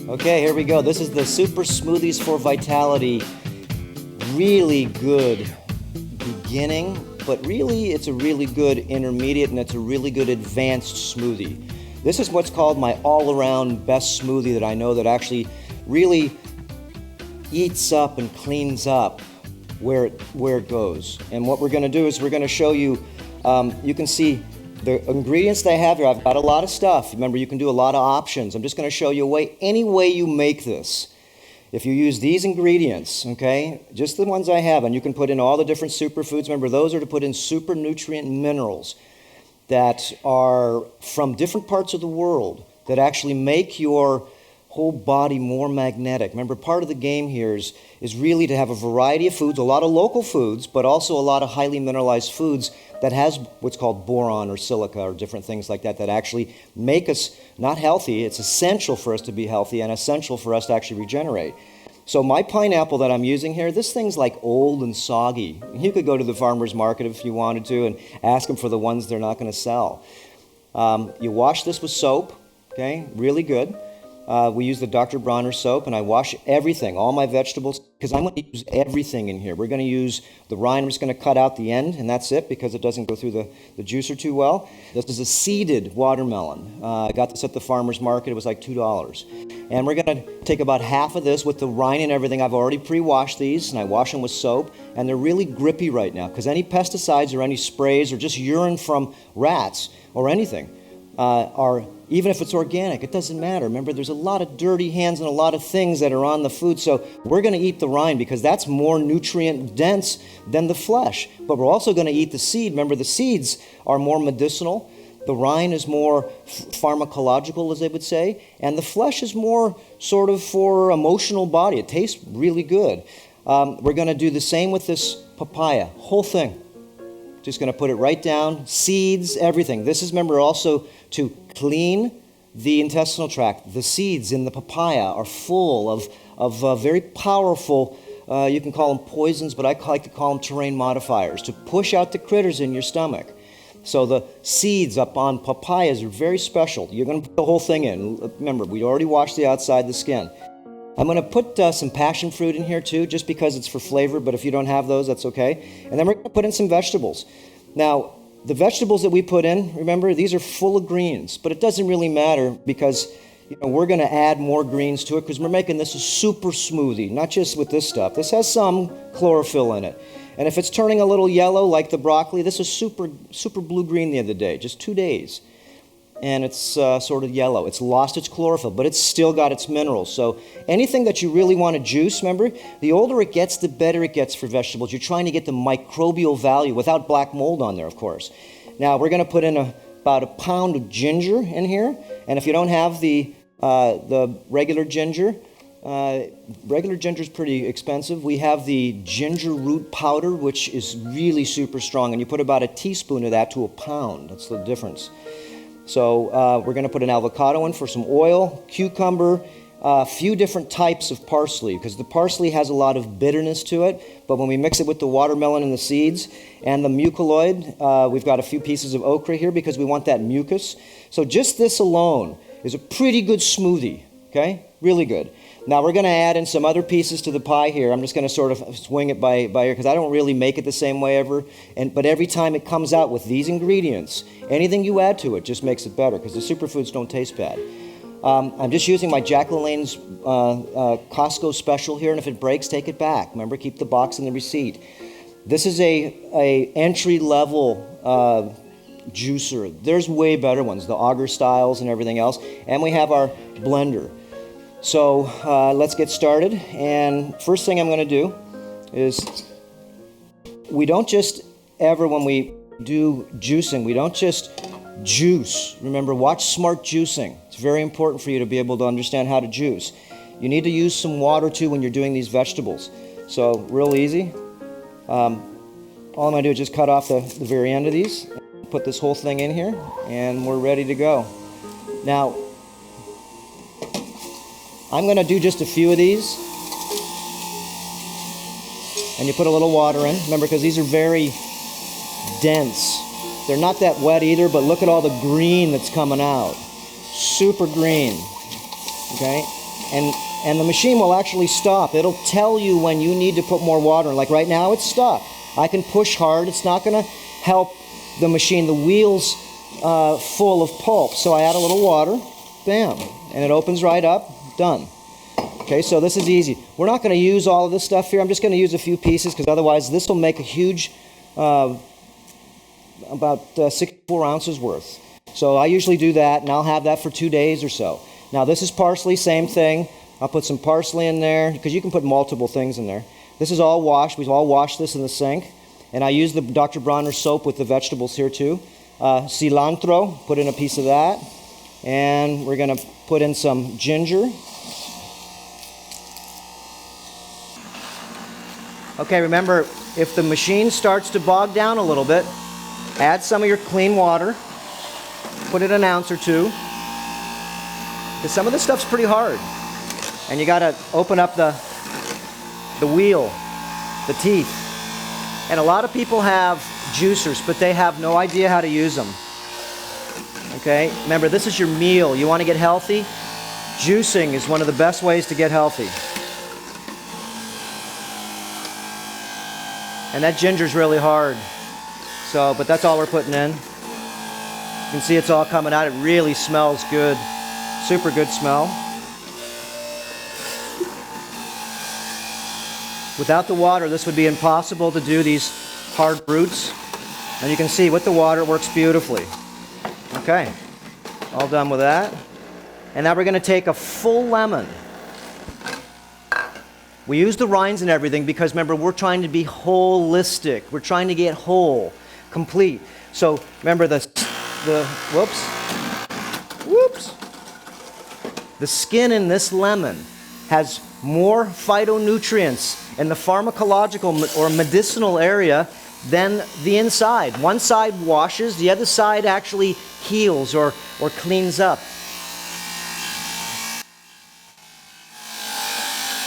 Okay, here we go. This is the Super Smoothies for Vitality. Really good beginning, but really it's a really good intermediate and it's a really good advanced smoothie. This is what's called my all-around best smoothie that I know that actually really eats up and cleans up where it goes. And what we're going to do is we're going to show you, you can see the ingredients that I have here. I've got a lot of stuff. Remember, you can do a lot of options. I'm just going to show you any way you make this. If you use these ingredients, okay, just the ones I have, and you can put in all the different superfoods. Remember, those are to put in super nutrient minerals that are from different parts of the world that actually make your whole body more magnetic. Remember, part of the game here is really to have a variety of foods, a lot of local foods, but also a lot of highly mineralized foods that has what's called boron or silica or different things like that that actually make us not healthy. It's essential for us to be healthy and essential for us to actually regenerate. So my pineapple that I'm using here, this thing's like old and soggy. You could go to the farmer's market if you wanted to and ask them for the ones they're not going to sell. You wash this with soap, okay, really good. We use the Dr. Bronner soap, and I wash everything, all my vegetables, because I'm going to use everything in here. We're going to use the rind. I'm just going to cut out the end, and that's it, because it doesn't go through the juicer too well. This is a seeded watermelon. I got this at the farmer's market. It was like $2. And we're going to take about half of this with the rind and everything. I've already pre-washed these, and I wash them with soap, and they're really grippy right now, because any pesticides or any sprays or just urine from rats or anything are, even if it's organic, it doesn't matter. Remember, there's a lot of dirty hands and a lot of things that are on the food, so we're going to eat the rind because that's more nutrient dense than the flesh. But we're also going to eat the seed. Remember, the seeds are more medicinal. The rind is more pharmacological, as they would say, and the flesh is more sort of for emotional body. It tastes really good. We're going to do the same with this papaya, whole thing. Just going to put it right down, seeds, everything. This is, remember, also to clean the intestinal tract. The seeds in the papaya are full of very powerful, you can call them poisons, but I like to call them terrain modifiers, to push out the critters in your stomach. So the seeds up on papayas are very special. You're going to put the whole thing in. Remember, we already washed the outside, the skin. I'm going to put some passion fruit in here too, just because it's for flavor, but if you don't have those, that's okay. And then we're going to put in some vegetables. Now, the vegetables that we put in, remember, these are full of greens, but it doesn't really matter because we're going to add more greens to it because we're making this a super smoothie, not just with this stuff. This has some chlorophyll in it. And if it's turning a little yellow like the broccoli, this is super blue-green the other day, just 2 days. And it's sort of yellow. It's lost its chlorophyll, but it's still got its minerals. So anything that you really want to juice, remember, the older it gets, the better it gets for vegetables. You're trying to get the microbial value without black mold on there, of course. Now, we're going to put in about a pound of ginger in here. And if you don't have the regular ginger is pretty expensive. We have the ginger root powder, which is really super strong. And you put about a teaspoon of that to a pound. That's the difference. So we're going to put an avocado in for some oil, cucumber, a few different types of parsley, because the parsley has a lot of bitterness to it, but when we mix it with the watermelon and the seeds and the mucoid, we've got a few pieces of okra here because we want that mucus. So just this alone is a pretty good smoothie, okay? Really good. Now we're going to add in some other pieces to the pie here. I'm just going to sort of swing it by ear because I don't really make it the same way ever. But every time it comes out with these ingredients, anything you add to it just makes it better because the superfoods don't taste bad. I'm just using my Jack LaLanne's Costco special here, and if it breaks, take it back. Remember, keep the box and the receipt. This is a entry-level juicer. There's way better ones, the auger styles and everything else. And we have our blender. So let's get started. And first thing I'm going to do is we don't just ever, when we do juicing, we don't just juice. Remember, watch smart juicing. It's very important for you to be able to understand how to juice. You need to use some water too when you're doing these vegetables. So real easy. All I'm going to do is just cut off the very end of these, put this whole thing in here, and we're ready to go. Now, I'm going to do just a few of these. And you put a little water in. Remember, because these are very dense. They're not that wet either, but look at all the green that's coming out. Super green. Okay? and the machine will actually stop. It'll tell you when you need to put more water in. Like right now, it's stuck. I can push hard. It's not going to help the machine. The wheel's full of pulp. So I add a little water, bam, and it opens right up, done. Okay, so this is easy. We're not going to use all of this stuff here. I'm just going to use a few pieces because otherwise this will make a huge, about 64 ounces worth. So I usually do that, and I'll have that for 2 days or so. Now this is parsley, same thing. I'll put some parsley in there because you can put multiple things in there. This is all washed. We've all washed this in the sink. And I use the Dr. Bronner soap with the vegetables here too. Cilantro, put in a piece of that. And we're going to put in some ginger. Okay, remember, if the machine starts to bog down a little bit, add some of your clean water. Put in an ounce or two. Because some of this stuff's pretty hard. And you got to open up the wheel, the teeth. And a lot of people have juicers, but they have no idea how to use them. Okay? Remember, this is your meal. You want to get healthy? Juicing is one of the best ways to get healthy. And that ginger's really hard. So, but that's all we're putting in. You can see it's all coming out. It really smells good. Super good smell. Without the water, this would be impossible to do these hard roots. And you can see with the water, it works beautifully. Okay, all done with that. And now we're going to take a full lemon. We use the rinds and everything because, remember, we're trying to be holistic. We're trying to get whole, complete. So, remember the skin in this lemon has more phytonutrients in the pharmacological or medicinal area than the inside. One side washes, the other side actually heals or cleans up.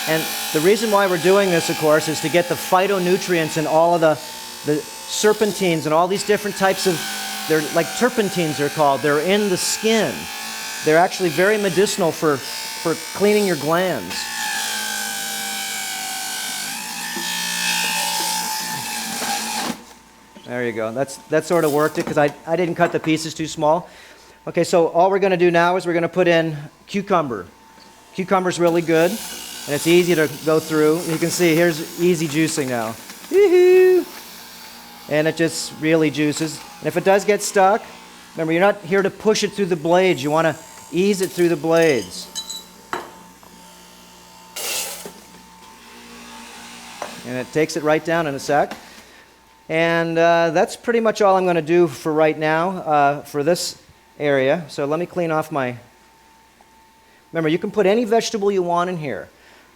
And the reason why we're doing this, of course, is to get the phytonutrients and all of the serpentines and all these different types of, they're like turpentines they're called, they're in the skin. They're actually very medicinal for cleaning your glands. There you go. That sort of worked it because I didn't cut the pieces too small. Okay, so all we're going to do now is we're going to put in cucumber. Cucumber's really good, and it's easy to go through. You can see here's easy juicing now. Woo-hoo! And it just really juices. And if it does get stuck, remember, you're not here to push it through the blades. You want to ease it through the blades. And it takes it right down in a sec. And that's pretty much all I'm going to do for right now for this area. So let me clean off my... Remember, you can put any vegetable you want in here.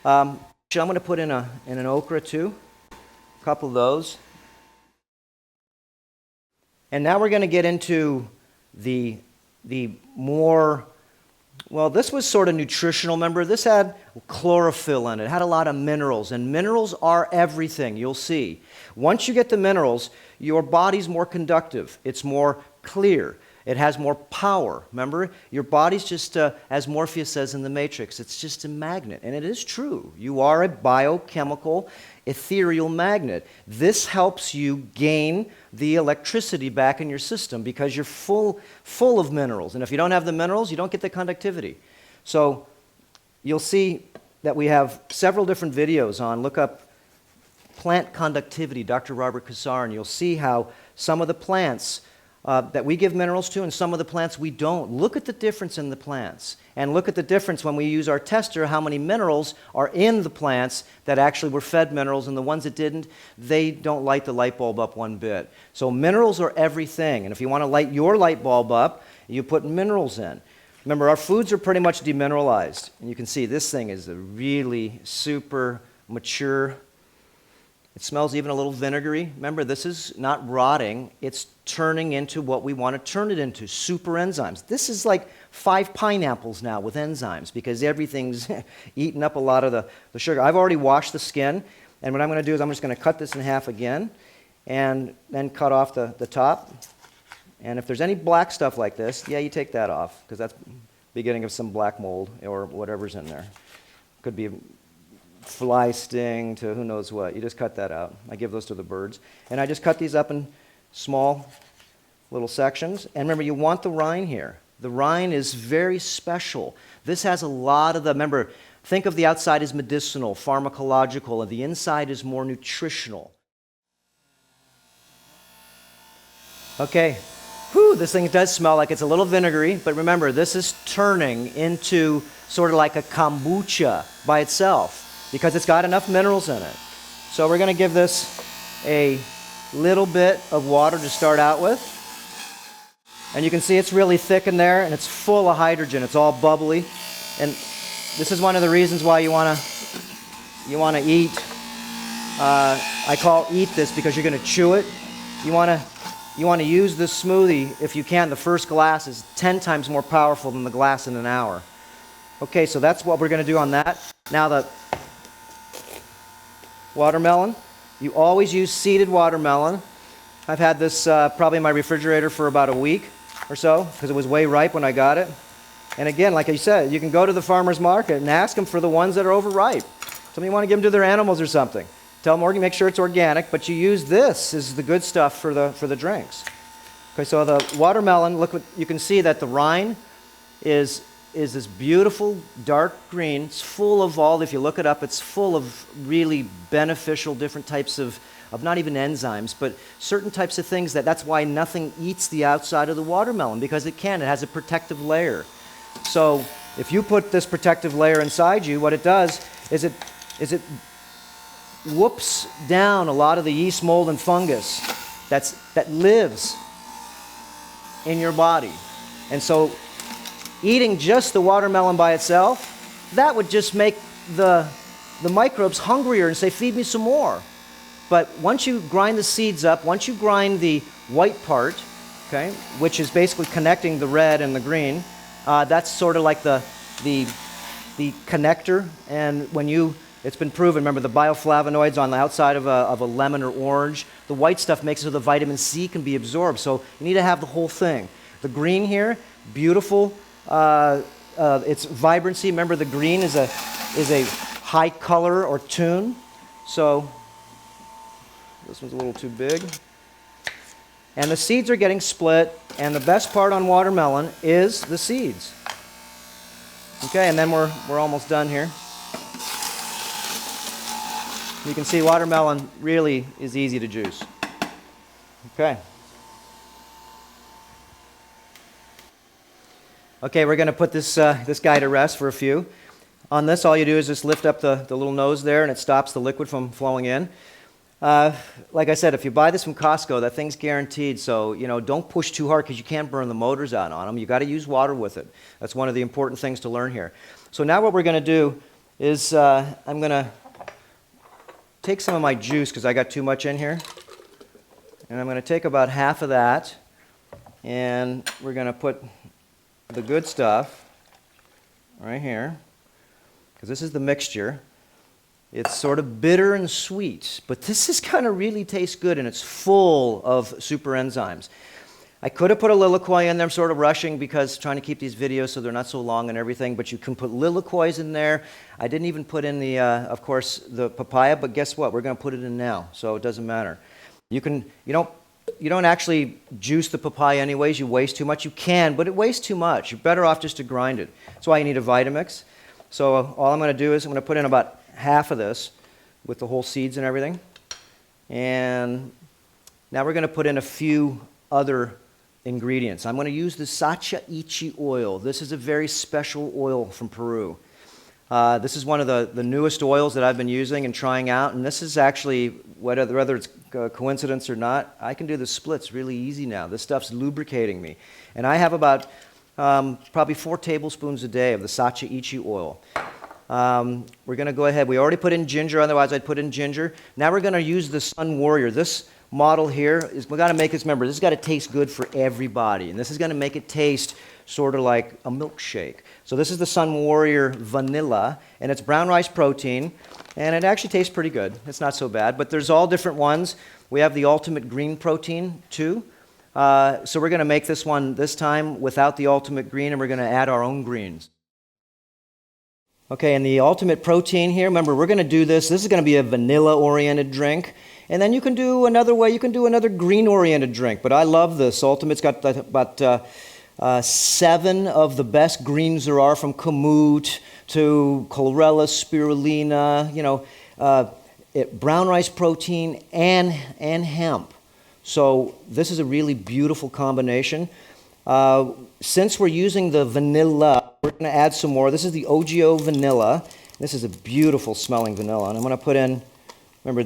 I'm going to put in an okra too. A couple of those. And now we're going to get into the more... Well, this was sort of nutritional. Remember, this had chlorophyll in it. It had a lot of minerals. And minerals are everything, you'll see. Once you get the minerals, your body's more conductive. It's more clear. It has more power. Remember, your body's just, as Morpheus says in The Matrix, it's just a magnet. And it is true. You are a biochemical, ethereal magnet. This helps you gain the electricity back in your system because you're full of minerals. And if you don't have the minerals, you don't get the conductivity. So you'll see that we have several different videos on. Look up Plant Conductivity, Dr. Robert Cassar, and you'll see how some of the plants that we give minerals to and some of the plants we don't. Look at the difference in the plants. And look at the difference when we use our tester, how many minerals are in the plants that actually were fed minerals, and the ones that didn't, they don't light the light bulb up one bit. So minerals are everything. And if you want to light your light bulb up, you put minerals in. Remember, our foods are pretty much demineralized. And you can see this thing is a really super mature. It smells even a little vinegary. Remember, this is not rotting. It's turning into what we want to turn it into, super enzymes. This is like 5 pineapples now with enzymes because everything's eating up a lot of the sugar. I've already washed the skin, and what I'm going to do is I'm just going to cut this in half again and then cut off the top. And if there's any black stuff like this, yeah, you take that off because that's beginning of some black mold or whatever's in there. Could be a fly sting to who knows what. You just cut that out. I give those to the birds. And I just cut these up in small little sections. And remember, you want the rind here. The rind is very special. This has a lot of the, remember, think of the outside as medicinal, pharmacological, and the inside is more nutritional. Okay. Whew, this thing does smell like it's a little vinegary, but remember, this is turning into sort of like a kombucha by itself because it's got enough minerals in it. So we're going to give this a little bit of water to start out with. And you can see it's really thick in there, and it's full of hydrogen. It's all bubbly. And this is one of the reasons why you want to eat. I call eat this because you're going to chew it. You want to use this smoothie, if you can. The first glass is 10 times more powerful than the glass in an hour. Okay, so that's what we're going to do on that. Now the watermelon. You always use seeded watermelon. I've had this probably in my refrigerator for about a week or so because it was way ripe when I got it. And again, like I said, you can go to the farmer's market and ask them for the ones that are overripe. Some of you want to give them to their animals or something. Tell them, make sure it's organic, but you use this as the good stuff for the drinks. Okay, so the watermelon, look, you can see that the rind is this beautiful dark green. It's full of all, if you look it up, it's full of really beneficial different types of not even enzymes, but certain types of things that's why nothing eats the outside of the watermelon, because it has a protective layer. So if you put this protective layer inside you, what it does is it whoops down a lot of the yeast, mold, and fungus that lives in your body. And so eating just the watermelon by itself, that would just make the microbes hungrier and say, feed me some more. But once you grind the seeds up, once you grind the white part, okay, which is basically connecting the red and the green, that's sort of like the connector. And it's been proven, remember the bioflavonoids on the outside of a lemon or orange, the white stuff makes it so the vitamin C can be absorbed. So you need to have the whole thing. The green here, beautiful. It's vibrancy. Remember, the green is a high color or tune. So this one's a little too big. And the seeds are getting split. And the best part on watermelon is the seeds. Okay, and then we're almost done here. You can see watermelon really is easy to juice. Okay. Okay, we're going to put this guy to rest for a few. On this, all you do is just lift up the little nose there, and it stops the liquid from flowing in. Like I said, if you buy this from Costco, that thing's guaranteed. So, don't push too hard because you can't burn the motors out on them. You got to use water with it. That's one of the important things to learn here. So now what we're going to do is I'm going to take some of my juice because I got too much in here. And I'm going to take about half of that, and we're going to put the good stuff right here, because this is the mixture. It's sort of bitter and sweet, but this is kind of really tastes good, and it's full of super enzymes. I could have put a liloquoi in there. I'm sort of rushing because trying to keep these videos so they're not so long and everything, but you can put liloquois in there. I didn't even put in of course, the papaya, but guess what? We're going to put it in now, so it doesn't matter. You don't actually juice the papaya anyways. You waste too much. You can, but it wastes too much. You're better off just to grind it. That's why you need a Vitamix. So all I'm going to do is I'm going to put in about half of this with the whole seeds and everything. And now we're going to put in a few other ingredients. I'm going to use the sacha ichi oil. This is a very special oil from Peru. This is one of the newest oils that I've been using and trying out, and this is actually, whether it's a coincidence or not, I can do the splits really easy now. This stuff's lubricating me. And I have about probably 4 tablespoons a day of the sacha ichi oil. We're going to go ahead. We already put in ginger, otherwise I'd put in ginger. Now we're going to use the Sun Warrior. This model here, we've got to make this, remember, this has got to taste good for everybody, and this is going to make it taste sort of like a milkshake. So this is the Sun Warrior Vanilla, and it's brown rice protein, and it actually tastes pretty good. It's not so bad, but there's all different ones. We have the Ultimate Green Protein, too. So we're going to make this one this time without the Ultimate Green, and we're going to add our own greens. Okay, and the ultimate protein here, remember, we're going to do this. This is going to be a vanilla-oriented drink. And then you can do another way. You can do another green-oriented drink. But I love this. Ultimate's got about 7 of the best greens there are, from kamut to chlorella, spirulina, brown rice protein and hemp. So this is a really beautiful combination. Since we're using the vanilla, we're going to add some more. This is the OGO vanilla. This is a beautiful smelling vanilla. And I'm going to put in, remember,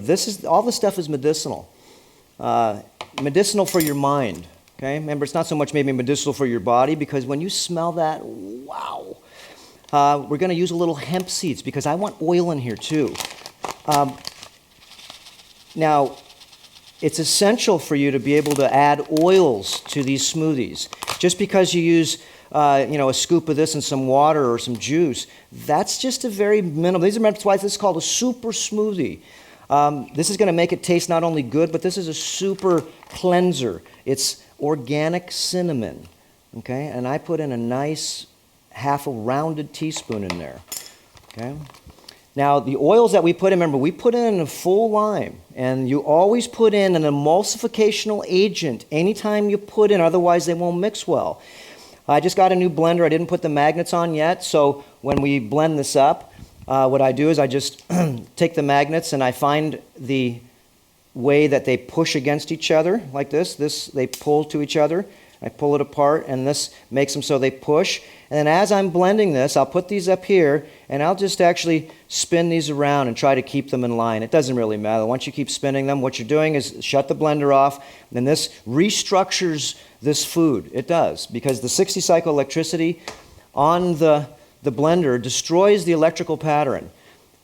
all this stuff is medicinal. Medicinal for your mind. Okay? Remember, it's not so much maybe medicinal for your body, because when you smell that, wow. We're going to use a little hemp seeds because I want oil in here too. Now, it's essential for you to be able to add oils to these smoothies. Just because you use a scoop of this and some water or some juice, that's just a very minimal. That's why this is called a super smoothie. This is going to make it taste not only good, but this is a super cleanser. It's organic cinnamon, okay? And I put in a nice half a rounded teaspoon in there, okay? Now, the oils that we put in, remember, we put in a full lime, and you always put in an emulsificational agent anytime you put in, otherwise they won't mix well. I just got a new blender. I didn't put the magnets on yet, so when we blend this up, what I do is I just take the magnets and I find the way that they push against each other, like this. They pull to each other. I pull it apart, and this makes them so they push. And then as I'm blending this, I'll put these up here, and I'll just actually spin these around and try to keep them in line. It doesn't really matter. Once you keep spinning them, what you're doing is shut the blender off, and this restructures this food. It does, because the 60-cycle electricity on the blender destroys the electrical pattern.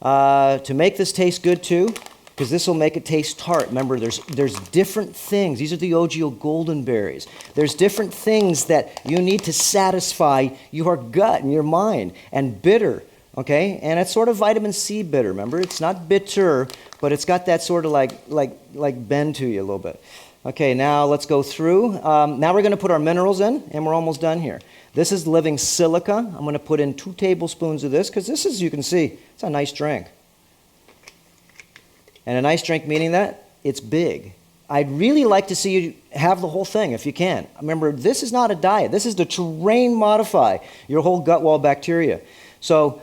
To make this taste good too, because this will make it taste tart. Remember, there's different things. These are the OGO golden berries. There's different things that you need to satisfy your gut and your mind. And bitter, okay? And it's sort of vitamin C bitter, remember? It's not bitter, but it's got that sort of like bend to you a little bit. Okay, now let's go through. Now we're going to put our minerals in, and we're almost done here. This is living silica. I'm going to put in 2 tablespoons of this, because this is, you can see, it's a nice drink. And a nice drink meaning that it's big. I'd really like to see you have the whole thing if you can. Remember, this is not a diet. This is to terrain modify your whole gut wall bacteria. So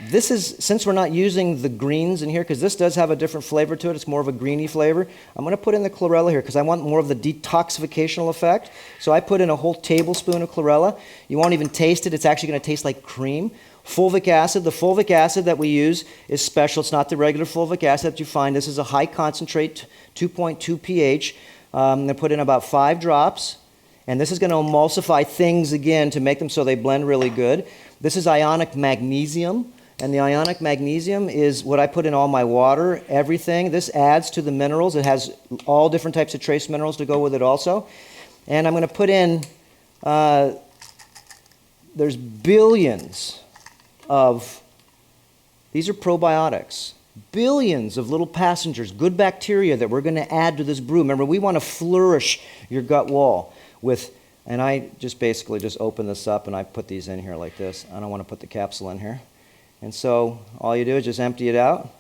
this is, since we're not using the greens in here, because this does have a different flavor to it, it's more of a greeny flavor, I'm going to put in the chlorella here because I want more of the detoxificational effect. So I put in a whole tablespoon of chlorella. You won't even taste it. It's actually going to taste like cream. Fulvic acid. The fulvic acid that we use is special. It's not the regular fulvic acid that you find. This is a high concentrate, 2.2 pH. I'm going to put in about 5 drops. And this is going to emulsify things again to make them so they blend really good. This is ionic magnesium. And the ionic magnesium is what I put in all my water, everything. This adds to the minerals. It has all different types of trace minerals to go with it also. And I'm going to put in, there's billions of, these are probiotics, billions of little passengers, good bacteria that we're going to add to this brew. Remember, we want to flourish your gut wall with, and I just basically just open this up and I put these in here like this. I don't want to put the capsule in here. And so all you do is just empty it out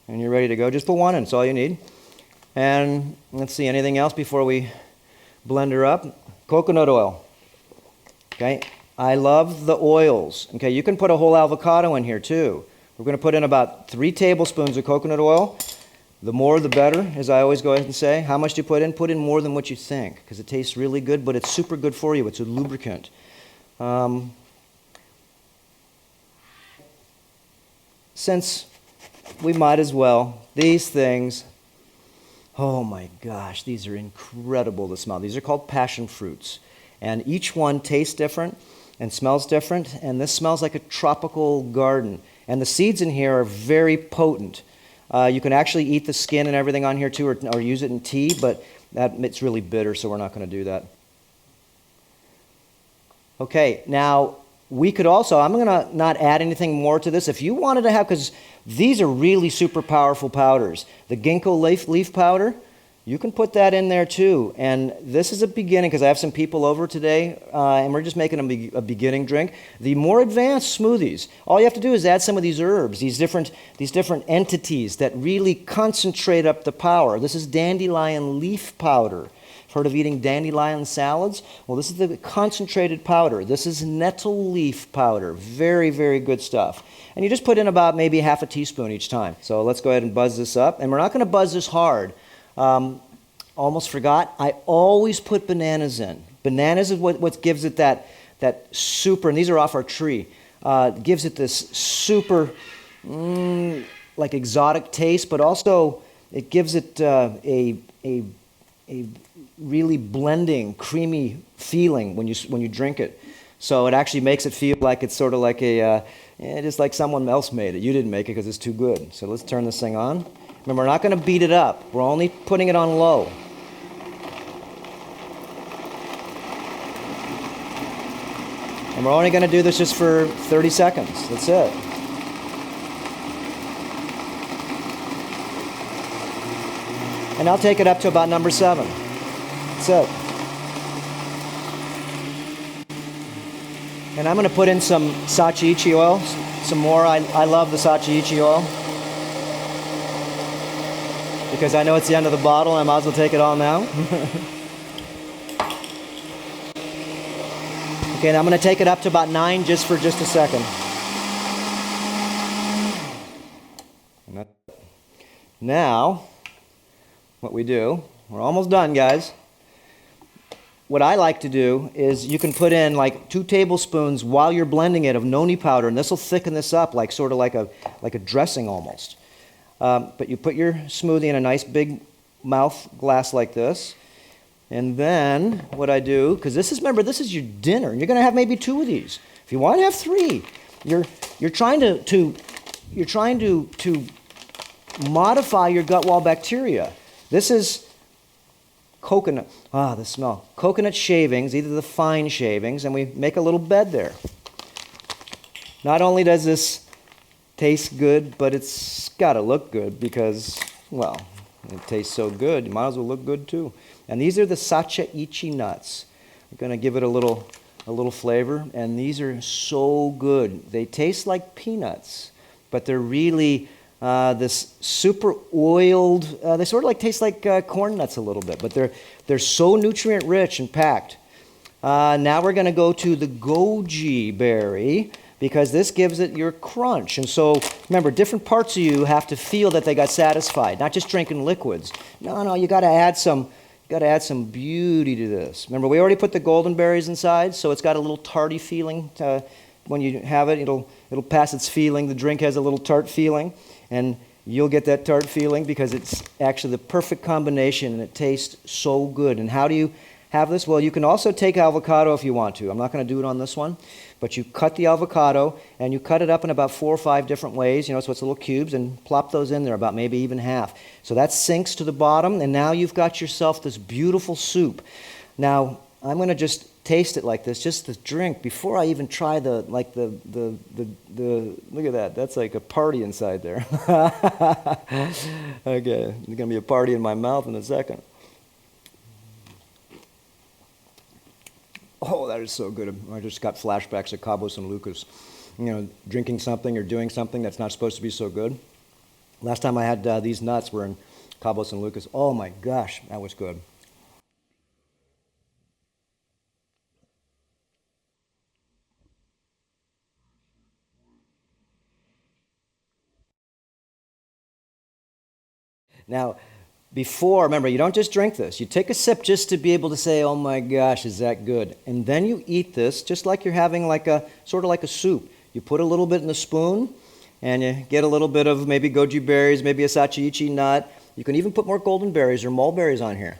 and you're ready to go. Just put one in, that's all you need. And let's see, anything else before we blend her up? Coconut oil. Okay. I love the oils. Okay, you can put a whole avocado in here too. We're going to put in about 3 tablespoons of coconut oil. The more the better, as I always go ahead and say. How much do you put in? Put in more than what you think, because it tastes really good, but it's super good for you. It's a lubricant. Since we might as well, these things, oh my gosh, these are incredible to smell. These are called passion fruits, and each one tastes different and smells different, and this smells like a tropical garden. And the seeds in here are very potent. You can actually eat the skin and everything on here too, or use it in tea, but it's really bitter, so we're not going to do that. Okay, now we could also, I'm going to not add anything more to this. If you wanted to have, because these are really super powerful powders. The ginkgo leaf powder, You can put that in there too. And this is a beginning, because I have some people over today, and we're just making a beginning drink. The more advanced smoothies, all you have to do is add some of these herbs, these different entities that really concentrate up the power. This is dandelion leaf powder. Heard of eating dandelion salads? Well, this is the concentrated powder. This is nettle leaf powder. Very, very good stuff. And you just put in about maybe half a teaspoon each time. So let's go ahead and buzz this up. And we're not going to buzz this hard. Almost forgot, I always put bananas in. Bananas is what gives it that super, and these are off our tree, gives it this super, like exotic taste, but also it gives it a really blending, creamy feeling when you drink it. So it actually makes it feel like it's sort of like just like someone else made it. You didn't make it because it's too good. So let's turn this thing on. Remember, we're not going to beat it up. We're only putting it on low. And we're only going to do this just for 30 seconds. That's it. And I'll take it up to about number 7. That's it. And I'm going to put in some sachi-ichi oil, some more. I love the sachi-ichi oil, because I know it's the end of the bottle, and I might as well take it all now. Okay, and I'm going to take it up to about 9 just for just a second. Now, what we do, we're almost done, guys. What I like to do is you can put in like 2 tablespoons while you're blending it of noni powder, and this will thicken this up like sort of like a dressing almost. But you put your smoothie in a nice big mouth glass like this. And then what I do, because remember, this is your dinner, and you're going to have maybe 2 of these. If you want to have 3, you're trying to modify your gut wall bacteria. This is coconut. The smell. Coconut shavings, either the fine shavings, and we make a little bed there. Not only does this taste good, but it's got to look good because, well, it tastes so good. You might as well look good too. And these are the sacha-ichi nuts. We're going to give it a little flavor, and these are so good. They taste like peanuts, but they're really this super oiled. They sort of like taste like corn nuts a little bit, but they're so nutrient rich and packed. Now we're going to go to the goji berry, because this gives it your crunch. And so, remember, different parts of you have to feel that they got satisfied, not just drinking liquids. No, you got to add some beauty to this. Remember, we already put the golden berries inside, so it's got a little tarty feeling. When you have it, it'll pass its feeling. The drink has a little tart feeling, and you'll get that tart feeling because it's actually the perfect combination, and it tastes so good. And how do you have this? Well, you can also take avocado if you want to. I'm not going to do it on this one. But you cut the avocado, and you cut it up in about 4 or 5 different ways, so it's little cubes, and plop those in there, about maybe even half. So that sinks to the bottom, and now you've got yourself this beautiful soup. Now, I'm going to just taste it like this, just the drink, before I even try the look at that. That's like a party inside there. Okay, there's going to be a party in my mouth in a second. Oh, that is so good. I just got flashbacks of Cabo San Lucas. Drinking something or doing something that's not supposed to be so good. Last time I had these nuts were in Cabo San Lucas. Oh my gosh, that was good. Now, remember, you don't just drink this. You take a sip just to be able to say, oh my gosh, is that good? And then you eat this just like you're having sort of like a soup. You put a little bit in the spoon, and you get a little bit of maybe goji berries, maybe a sachi-ichi nut. You can even put more golden berries or mulberries on here.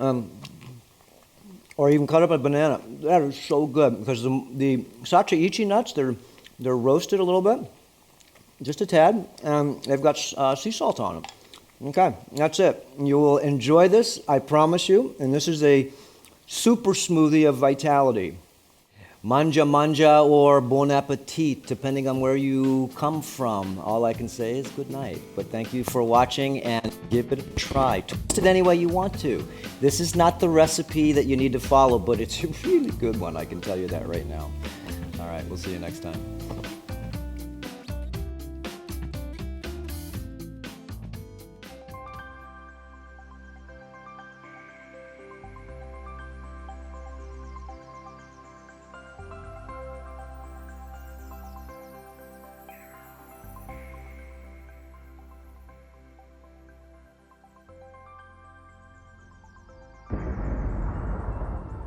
Or even cut up a banana. That is so good, because the sachi-ichi nuts, they're roasted a little bit, just a tad, and they've got sea salt on them. Okay, that's it. You will enjoy this, I promise you. And this is a super smoothie of vitality. Manja manja or bon appetit, depending on where you come from. All I can say is good night. But thank you for watching and give it a try. Twist it any way you want to. This is not the recipe that you need to follow, but it's a really good one. I can tell you that right now. All right, we'll see you next time.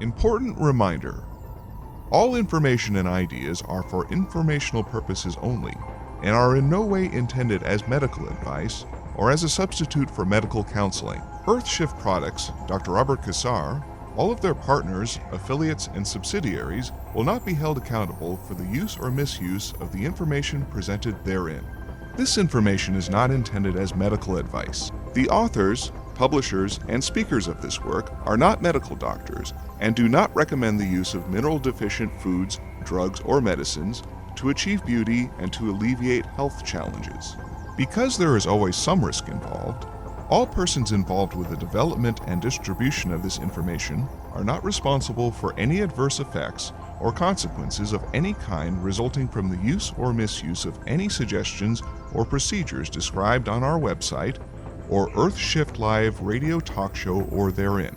Important reminder: all information and ideas are for informational purposes only and are in no way intended as medical advice or as a substitute for medical counseling. Earthshift Products, Dr. Robert Cassar, all of their partners, affiliates, and subsidiaries will not be held accountable for the use or misuse of the information presented therein. This information is not intended as medical advice. The authors, publishers, and speakers of this work are not medical doctors and do not recommend the use of mineral-deficient foods, drugs, or medicines to achieve beauty and to alleviate health challenges. Because there is always some risk involved, all persons involved with the development and distribution of this information are not responsible for any adverse effects or consequences of any kind resulting from the use or misuse of any suggestions or procedures described on our website or Earthshift Live radio talk show or therein.